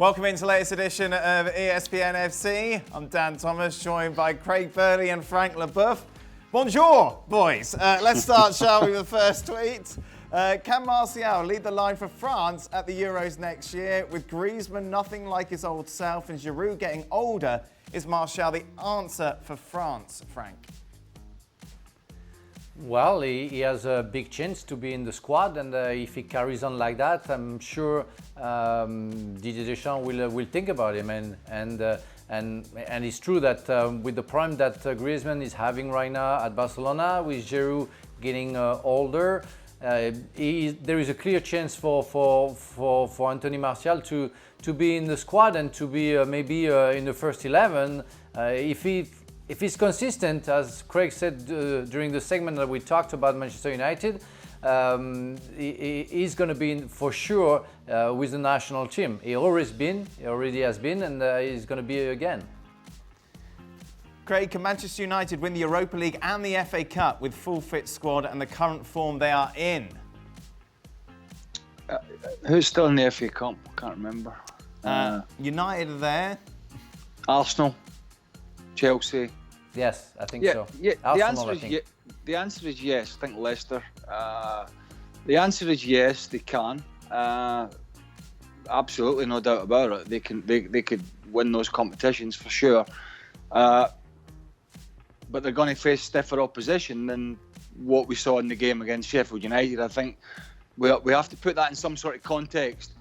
Welcome into the latest edition of ESPN FC. I'm Dan Thomas, joined by Craig Burley and Frank Leboeuf. Bonjour, boys. Let's start, shall we, with the first tweet. Can Martial lead the line for France at the Euros next year? With Griezmann nothing like his old self and Giroud getting older, is Martial the answer for France, Frank? Well, he has a big chance to be in the squad, and if he carries on like that, I'm sure Didier Deschamps will think about him. And it's true that with the prime that Griezmann is having right now at Barcelona, with Giroud getting older, there is a clear chance for Anthony Martial to be in the squad and to be maybe in the first 11 if he's consistent, as Craig said during the segment that we talked about Manchester United. He's going to be for sure with the national team. He already has been, and he's going to be again. Craig, can Manchester United win the Europa League and the FA Cup with full fit squad and the current form they are in? Who's still in the FA Cup? I can't remember. United are there. Arsenal, Chelsea. Yes, I think so. Yeah, Arsenal, the answer is yes. I think Leicester. The answer is yes, they can. Absolutely, no doubt about it. They could win those competitions for sure. But they're going to face stiffer opposition than what we saw in the game against Sheffield United. I think we have to put that in some sort of context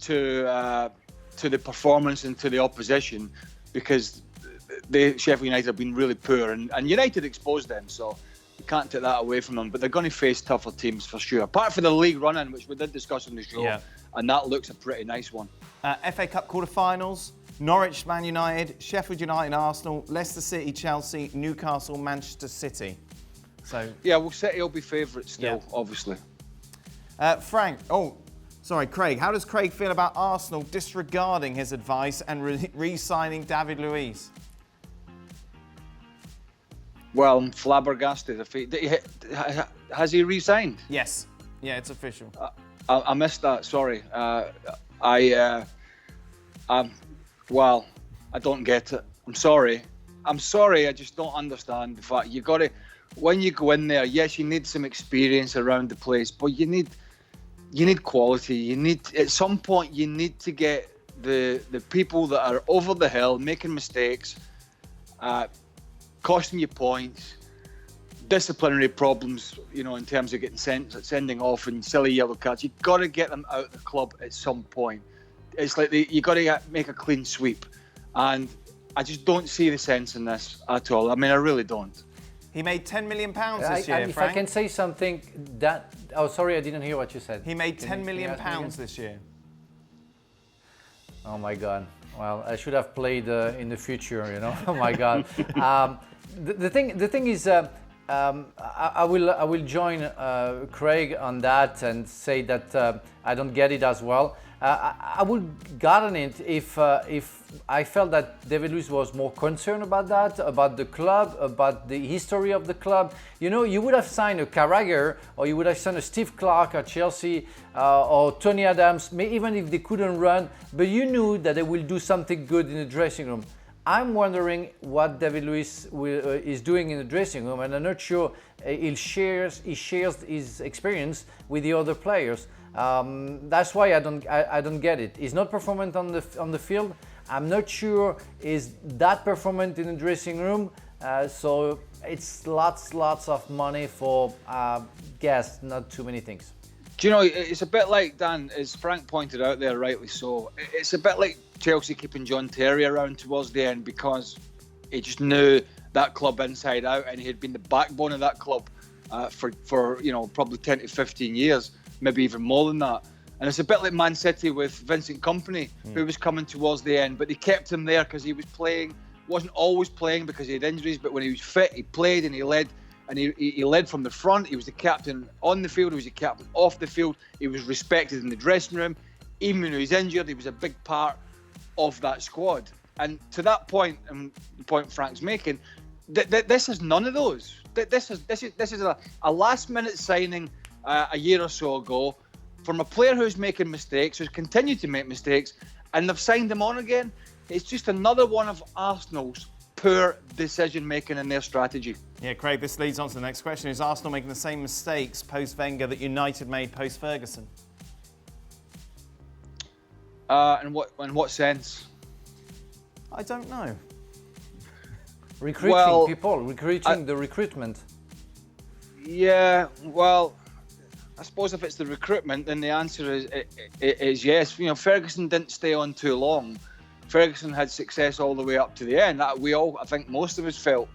to the performance and to the opposition, because Sheffield United have been really poor, and United exposed them, so you can't take that away from them. But they're going to face tougher teams for sure. Apart from the league run-in, which we did discuss on the show, and that looks a pretty nice one. FA Cup quarter-finals, Norwich, Man United, Sheffield United, Arsenal, Leicester City, Chelsea, Newcastle, Manchester City. So yeah, well, City will be favourites still, obviously. Craig. How does Craig feel about Arsenal disregarding his advice and re-signing David Luiz? Well, I'm flabbergasted. Has he resigned? Yes. Yeah, it's official. I missed that. Sorry. I don't get it. I'm sorry. I just don't understand the fact you got to. When you go in there, yes, you need some experience around the place, but you need quality. At some point you need to get the people that are over the hill, making mistakes, costing you points, disciplinary problems, in terms of getting sending off and silly yellow cards. You've got to get them out of the club at some point. It's like you got to make a clean sweep, and I just don't see the sense in this at all. I mean, I really don't. He made £10 million this year, If Frank. I can say something, that... Oh, sorry, I didn't hear what you said. He made £10 million this year. Oh, my God. Well, I should have played in the future, Oh, my God. The thing is, I will join Craig on that and say that I don't get it as well. I would garden it if I felt that David Luiz was more concerned about that, about the club, about the history of the club. You would have signed a Carragher, or you would have signed a Steve Clark at Chelsea, or Tony Adams, even if they couldn't run, but you knew that they will do something good in the dressing room. I'm wondering what David Luiz is doing in the dressing room, and I'm not sure he shares his experience with the other players. That's why I don't get it. He's not performant on the field. I'm not sure is that performant in the dressing room. So it's lots of money for guests, not too many things. Do you know, it's a bit like, Dan, as Frank pointed out there, rightly so, it's a bit like Chelsea keeping John Terry around towards the end, because he just knew that club inside out, and he had been the backbone of that club for probably 10 to 15 years, maybe even more than that. And it's a bit like Man City with Vincent Kompany, who was coming towards the end, but they kept him there because he was playing, wasn't always playing because he had injuries, but when he was fit, he played and he led. And he led from the front. He was the captain on the field. He was the captain off the field. He was respected in the dressing room. Even when he was injured, he was a big part of that squad. And to that point, and the point Frank's making, this is none of those. This is a last-minute signing a year or so ago from a player who's making mistakes, who's continued to make mistakes, and they've signed him on again. It's just another one of Arsenal's poor decision-making in their strategy. Yeah, Craig, this leads on to the next question. Is Arsenal making the same mistakes post-Wenger that United made post-Ferguson? In what sense? I don't know. Recruiting people, recruiting the recruitment. Yeah, well, I suppose if it's the recruitment, then the answer is yes. Ferguson didn't stay on too long. Ferguson had success all the way up to the end. I think most of us felt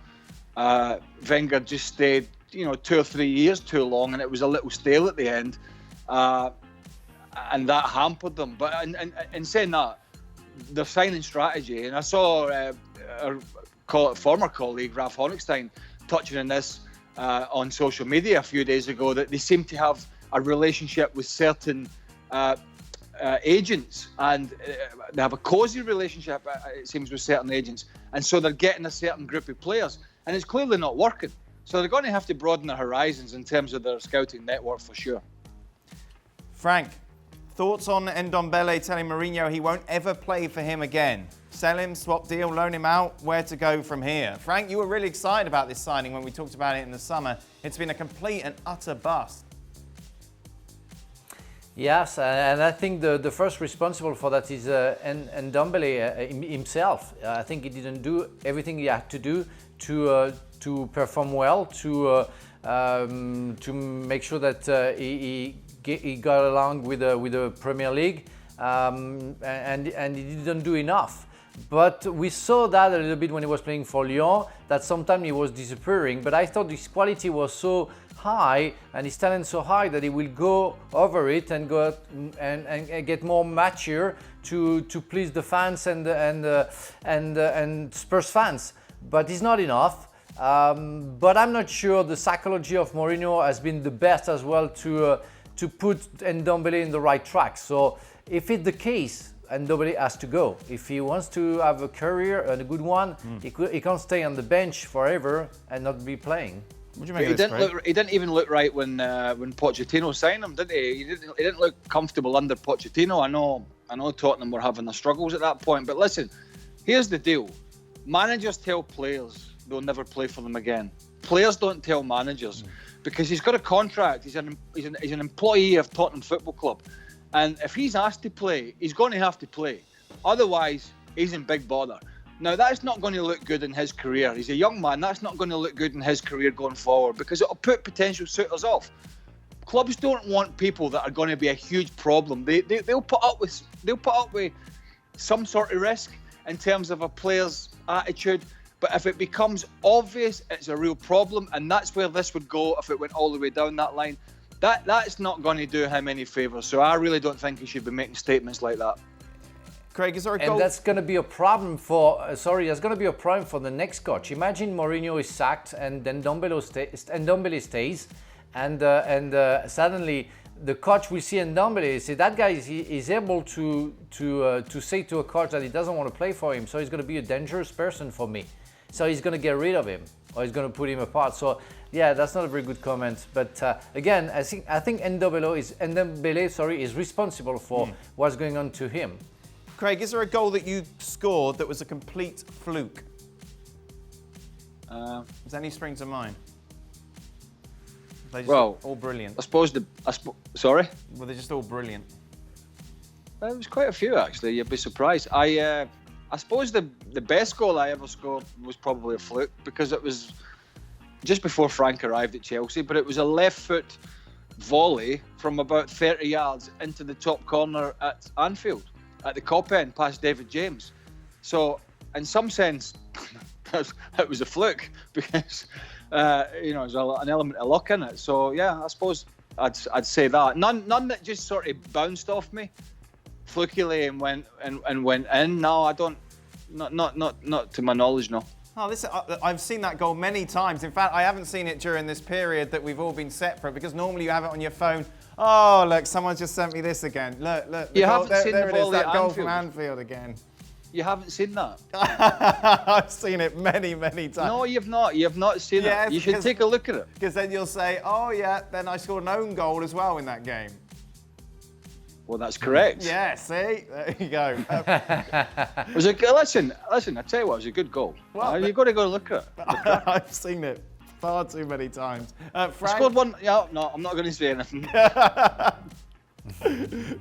Wenger just stayed, 2 or 3 years too long, and it was a little stale at the end, and that hampered them. But in saying that, their signing strategy, and I saw our former colleague Ralph Honigstein touching on this on social media a few days ago, that they seem to have a relationship with certain agents, and they have a cosy relationship, it seems, with certain agents, and so they're getting a certain group of players, and it's clearly not working. So they're going to have to broaden their horizons in terms of their scouting network for sure. Frank, thoughts on Ndombele telling Mourinho he won't ever play for him again? Sell him, swap deal, loan him out, where to go from here? Frank, you were really excited about this signing when we talked about it in the summer. It's been a complete and utter bust. Yes, and I think the first responsible for that is Ndombele himself. I think he didn't do everything he had to do to perform well, to make sure that he got along with the Premier League, and he didn't do enough. But we saw that a little bit when he was playing for Lyon, that sometimes he was disappearing. But I thought his quality was so high and his talent so high that he will go over it and go and get more mature to please the fans and Spurs fans. But it's not enough. But I'm not sure the psychology of Mourinho has been the best as well to put Ndombele in the right track. So if it's the case, Ndombele has to go. If he wants to have a career and a good one, he can't stay on the bench forever and not be playing. What do you make of this, he didn't even look right when Pochettino signed him, did he? He didn't look comfortable under Pochettino. I know Tottenham were having their struggles at that point. But listen, here's the deal: managers tell players they'll never play for them again. Players don't tell managers because he's got a contract. He's an employee of Tottenham Football Club, and if he's asked to play, he's going to have to play. Otherwise, he's in big bother. Now, that's not going to look good in his career. He's a young man. That's not going to look good in his career going forward because it'll put potential suitors off. Clubs don't want people that are going to be a huge problem. They'll put up with some sort of risk in terms of a player's attitude. But if it becomes obvious it's a real problem, and that's where this would go if it went all the way down that line, that's not going to do him any favours. So I really don't think he should be making statements like that. Craig, is there a goal? And that's going to be a problem for. That's going to be a problem for the next coach. Imagine Mourinho is sacked and then Ndombele stays, and suddenly the coach will see Ndombele. Say that guy is able to say to a coach that he doesn't want to play for him. So he's going to be a dangerous person for me. So he's going to get rid of him, or he's going to put him apart. So yeah, that's not a very good comment. But again, I think Ndombele is responsible for what's going on to him. Craig, is there a goal that you scored that was a complete fluke? Does any spring to mind? They just all brilliant. I suppose sorry? Well, they're just all brilliant. There was quite a few actually. You'd be surprised. I suppose the best goal I ever scored was probably a fluke because it was just before Frank arrived at Chelsea, but it was a left foot volley from about 30 yards into the top corner at Anfield, at the Cop End, past David James. So, in some sense, it was a fluke because, there's an element of luck in it. So, yeah, I suppose I'd say that. None that just sort of bounced off me flukily and went in. No, I don't. Not to my knowledge, no. Oh, listen, I've seen that goal many times. In fact, I haven't seen it during this period that we've all been separate because normally you have it on your phone. Oh, look, someone just sent me this again. Look. You haven't seen the volley that at goal Anfield. from Anfield again. You haven't seen that? I've seen it many, many times. No, you've not. You've not seen it. You should take a look at it. Because then you'll say, oh, yeah, then I scored an own goal as well in that game. Well, that's correct. Yeah, see? There you go. It was a listen. I tell you what, it was a good goal. Well, you've got to go look at it. I've seen it far too many times. Frank? I scored one. Yeah, no, I'm not going to say anything.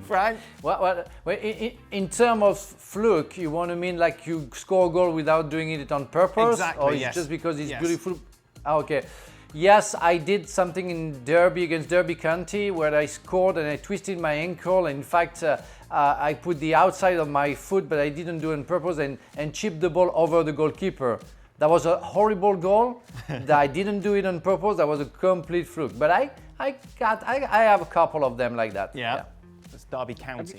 Frank? Well, in terms of fluke, you want to mean like you score a goal without doing it on purpose? Exactly, Or yes. just because it's Yes. beautiful? Okay. Yes, I did something in Derby against Derby County where I scored and I twisted my ankle. In fact, I put the outside of my foot, but I didn't do it on purpose and chipped the ball over the goalkeeper. That was a horrible goal. That I didn't do it on purpose. That was a complete fluke. But I have a couple of them like that. Yeah. It's Derby County.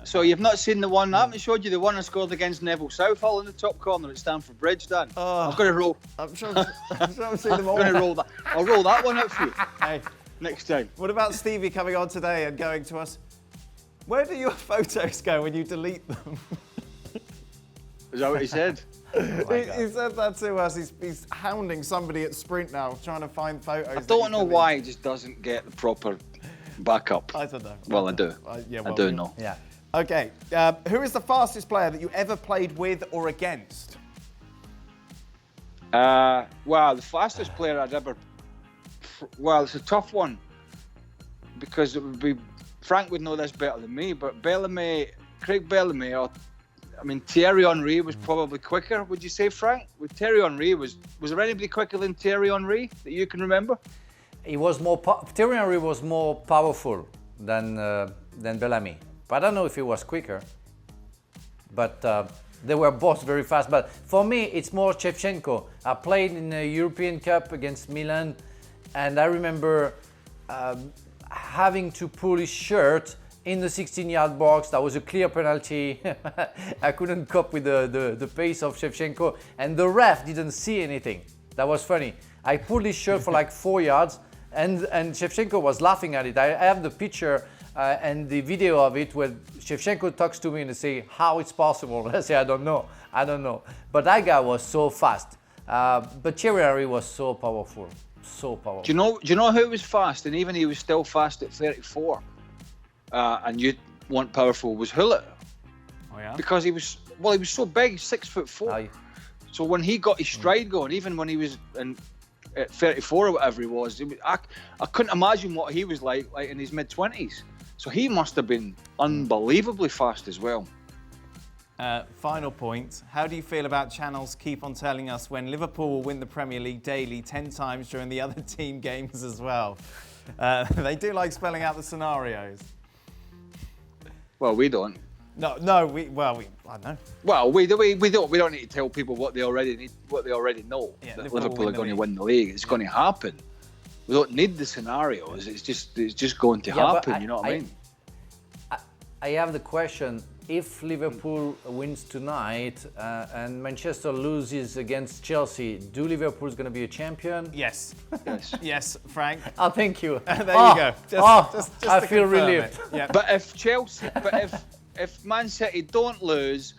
So you've not seen the one? I haven't showed you the one I scored against Neville Southall in the top corner at Stamford Bridge, Dan. Oh. I've got to roll. I'm sure I've seen them all. I'm going to roll that. I'll roll that one up for you Hey, next time. what about Stevie coming on today and going to us, where do your photos go when you delete them? Is that what he said? He said that to us. He's hounding somebody at Sprint now, trying to find photos. I don't know why he just doesn't get the proper backup. I don't know. Well, I do. Yeah, I do know. Yeah. Okay, who is the fastest player that you ever played with or against? Well, the fastest player I'd ever. Well, it's a tough one because it would be. Frank would know this better than me, but Craig Bellamy, or I mean Thierry Henry was probably quicker. Would you say, Frank? With Thierry Henry, was there anybody quicker than Thierry Henry that you can remember? He was more. Thierry Henry was more powerful than Bellamy. But I don't know if he was quicker. But they were both very fast. But for me, it's more Shevchenko. I played in the European Cup against Milan, and I remember having to pull his shirt in the 16-yard box. That was a clear penalty. I couldn't cope with the pace of Shevchenko, and the ref didn't see anything. That was funny. I pulled his shirt for like 4 yards, and Shevchenko was laughing at it. I have the picture and the video of it where Shevchenko talks to me and say, how it's possible? I say, I don't know. But that guy was so fast. But Thierry Henry was so powerful. Do you know who was fast? And even he was still fast at 34. And you weren't powerful, was Hullet. Oh yeah. Because he was so big, 6'4". So when he got his stride going, even when he was at 34 or whatever he was, I couldn't imagine what he was like in his mid-20s. So he must have been unbelievably fast as well. Final point. How do you feel about channels keep on telling us when Liverpool will win the Premier League daily 10 times during the other team games as well? They do like spelling out the scenarios. Well, we don't. No, I don't know. Well, we don't need to tell people what they already know. Yeah, that Liverpool Liverpool are win the going to league. win the league. It's going to happen. We don't need the scenarios. It's just going to happen. You know what I mean? I have the question: if Liverpool wins tonight and Manchester loses against Chelsea, do Liverpool's going to be a champion? Yes. Yes. Yes, Frank. Oh, thank you. There you go. Just I to feel confirm relieved. it. Yeah. But if Man City don't lose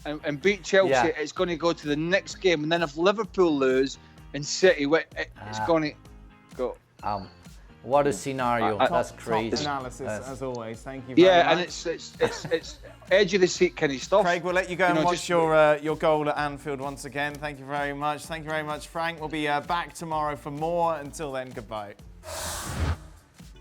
and beat Chelsea, Yeah. it's going to go to the next game. And then if Liverpool lose and City win, it's going to go. What a scenario! That's crazy. Top analysis, as always. Thank you very much. Yeah, and it's edge of the seat kind of stuff. Craig, we'll let you go and watch your goal at Anfield once again. Thank you very much. Thank you very much, Frank. We'll be back tomorrow for more. Until then, goodbye.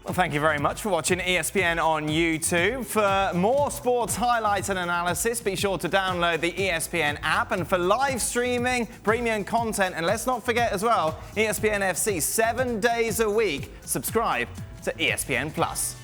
Well, thank you very much for watching ESPN on YouTube. For more sports highlights and analysis, be sure to download the ESPN app. And for live streaming, premium content, and let's not forget as well, ESPN FC 7 days a week. Subscribe to ESPN Plus.